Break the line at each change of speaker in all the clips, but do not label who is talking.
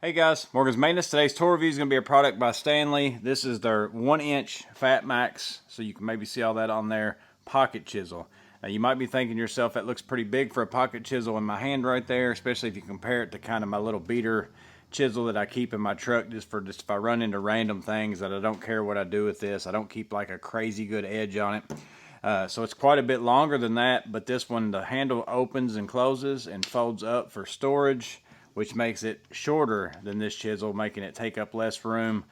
Hey guys, Morgan's Maintenance. Today's tool review is going to be a product by Stanley. This is their 1-inch Fatmax, so you can maybe see all that on there, pocket chisel. Now you might be thinking to yourself, that looks pretty big for a pocket chisel in my hand right there, especially if you compare it to kind of my little beater chisel that I keep in my truck just if I run into random things that I don't care what I do with this. I don't keep like a crazy good edge on it. So it's quite a bit longer than that, but this one, the handle opens and closes and folds up for storage, which makes it shorter than this chisel, making it take up less room.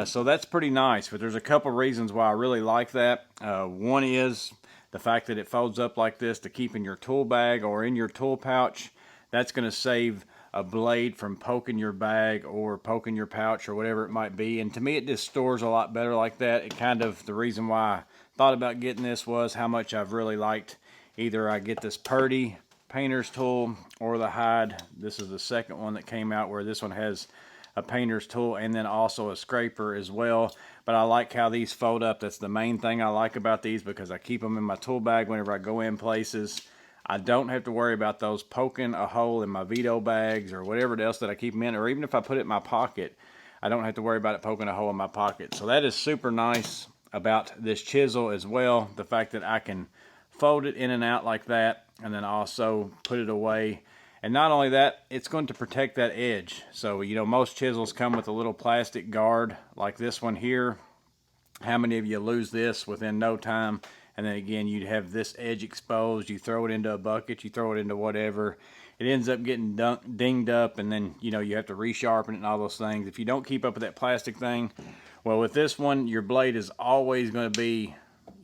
So that's pretty nice, but there's a couple reasons why I really like that. One is the fact that it folds up like this to keep in your tool bag or in your tool pouch. That's going to save a blade from poking your bag or poking your pouch or whatever it might be. And to me, it just stores a lot better like that. It kind of, the reason why I thought about getting this was how much I've really liked either I get this Purdy painter's tool or the Hyde. This is the second one that came out, where this one has a painter's tool and then also a scraper as well. But I like how these fold up. That's the main thing I like about these, because I keep them in my tool bag whenever I go in places. I don't have to worry about those poking a hole in my Vito bags or whatever else that I keep them in, or even if I put it in my pocket, I don't have to worry about it poking a hole in my pocket. So that is super nice about this chisel as well, the fact that I can fold it in and out like that and then also put it away. And not only that, it's going to protect that edge. So, you know, most chisels come with a little plastic guard like this one here. How many of you lose this within no time? And then again, you'd have this edge exposed. You throw it into a bucket, you throw it into whatever. It ends up getting dinged up, and then, you know, you have to resharpen it and all those things. If you don't keep up with that plastic thing, well, with this one, your blade is always going to be,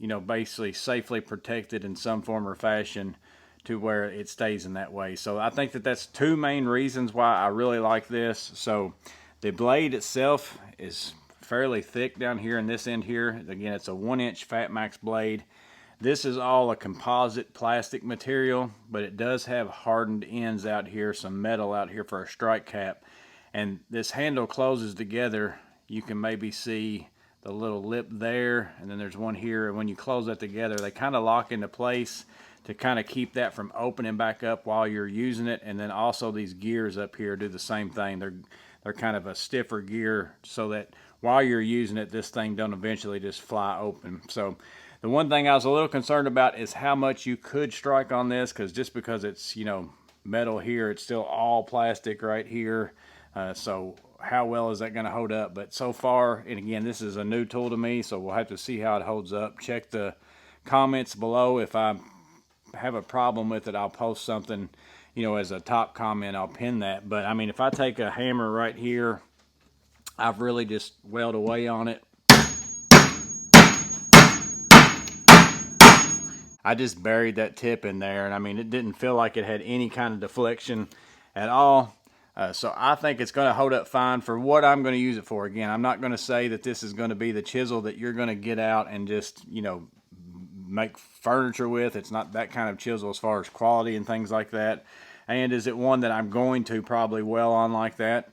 you know, basically safely protected in some form or fashion to where it stays in that way. So I think that that's two main reasons why I really like this. So the blade itself is fairly thick down here in this end here. Again, it's a 1-inch Fatmax blade. This is all a composite plastic material, but it does have hardened ends out here, some metal out here for a strike cap. And this handle closes together. You can maybe see the little lip there, and then there's one here, and when you close that together, they kind of lock into place to kind of keep that from opening back up while you're using it. And then also these gears up here do the same thing. They're kind of a stiffer gear so that while you're using it, this thing don't eventually just fly open. So the one thing I was a little concerned about is how much you could strike on this, because just because it's, you know, metal here, it's still all plastic right here. So how well is that going to hold up? But so far, and again, this is a new tool to me, so we'll have to see how it holds up. Check the comments below. If I have a problem with it, I'll post something, you know, as a top comment. I'll pin that. But I mean, if I take a hammer right here, I've really just welded away on it. I just buried that tip in there, and I mean, it didn't feel like it had any kind of deflection at all. So I think it's going to hold up fine for what I'm going to use it for. Again, I'm not going to say that this is going to be the chisel that you're going to get out and just, you know, make furniture with. It's not that kind of chisel as far as quality and things like that. And is it one that I'm going to probably well on like that?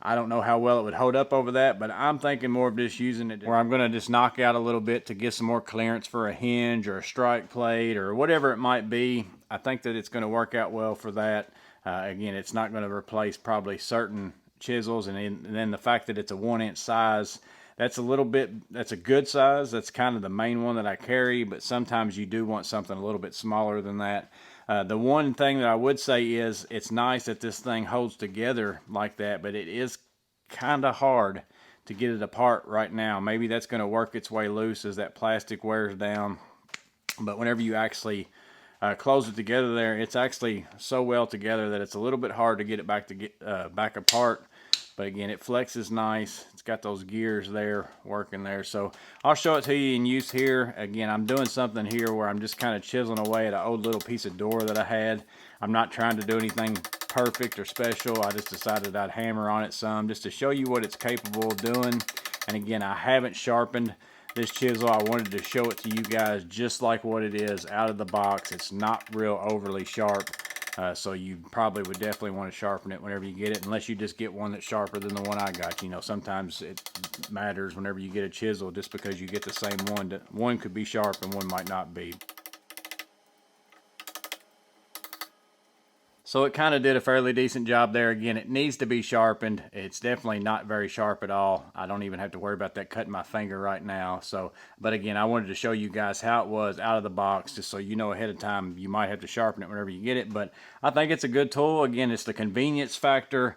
I don't know how well it would hold up over that, but I'm thinking more of just using it where I'm going to just knock out a little bit to get some more clearance for a hinge or a strike plate or whatever it might be. I think that it's going to work out well for that. Again, it's not going to replace probably certain chisels, and then the fact that it's a 1-inch size, that's a good size. That's kind of the main one that I carry, but sometimes you do want something a little bit smaller than that. The one thing that I would say is it's nice that this thing holds together like that, but it is kind of hard to get it apart right now. Maybe that's going to work its way loose as that plastic wears down, but whenever you actually close it together there, it's actually so well together that it's a little bit hard to get it back apart. But again, it flexes nice. It's got those gears there working there. So I'll show it to you in use here. Again, I'm doing something here where I'm just kind of chiseling away at an old little piece of door that I had. I'm not trying to do anything perfect or special. I just decided I'd hammer on it some just to show you what it's capable of doing. And again, I haven't sharpened this chisel. I wanted to show it to you guys just like what it is out of the box. It's not real overly sharp. So you probably would definitely want to sharpen it whenever you get it, unless you just get one that's sharper than the one I got. You know, sometimes it matters whenever you get a chisel, just because you get the same one. One could be sharp and one might not be. So it kind of did a fairly decent job there. Again, it needs to be sharpened. It's definitely not very sharp at all. I don't even have to worry about that cutting my finger right now. So, but again, I wanted to show you guys how it was out of the box, just so you know ahead of time. You might have to sharpen it whenever you get it, but I think it's a good tool. Again, it's the convenience factor.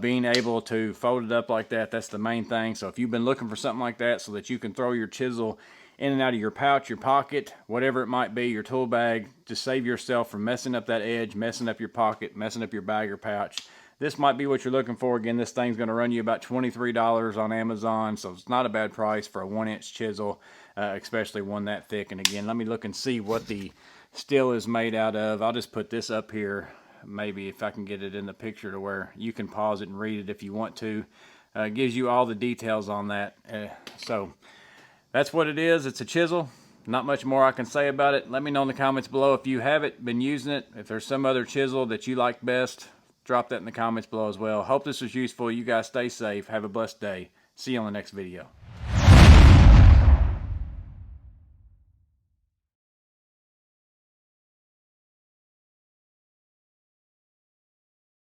Being able to fold it up like that, that's the main thing. So if you've been looking for something like that so that you can throw your chisel in and out of your pouch, your pocket, whatever it might be, your tool bag, to save yourself from messing up that edge, messing up your pocket, messing up your bag or pouch, this might be what you're looking for. Again, this thing's going to run you about $23 on Amazon, so it's not a bad price for a 1-inch chisel, especially one that thick. And again, let me look and see what the steel is made out of. I'll just put this up here, maybe if I can get it in the picture to where you can pause it and read it if you want to. It gives you all the details on that. So that's what it is. It's a chisel. Not much more I can say about it. Let me know in the comments below if you have it, been using it. If there's some other chisel that you like best, drop that in the comments below as well. Hope this was useful. You guys stay safe. Have a blessed day. See you on the next video.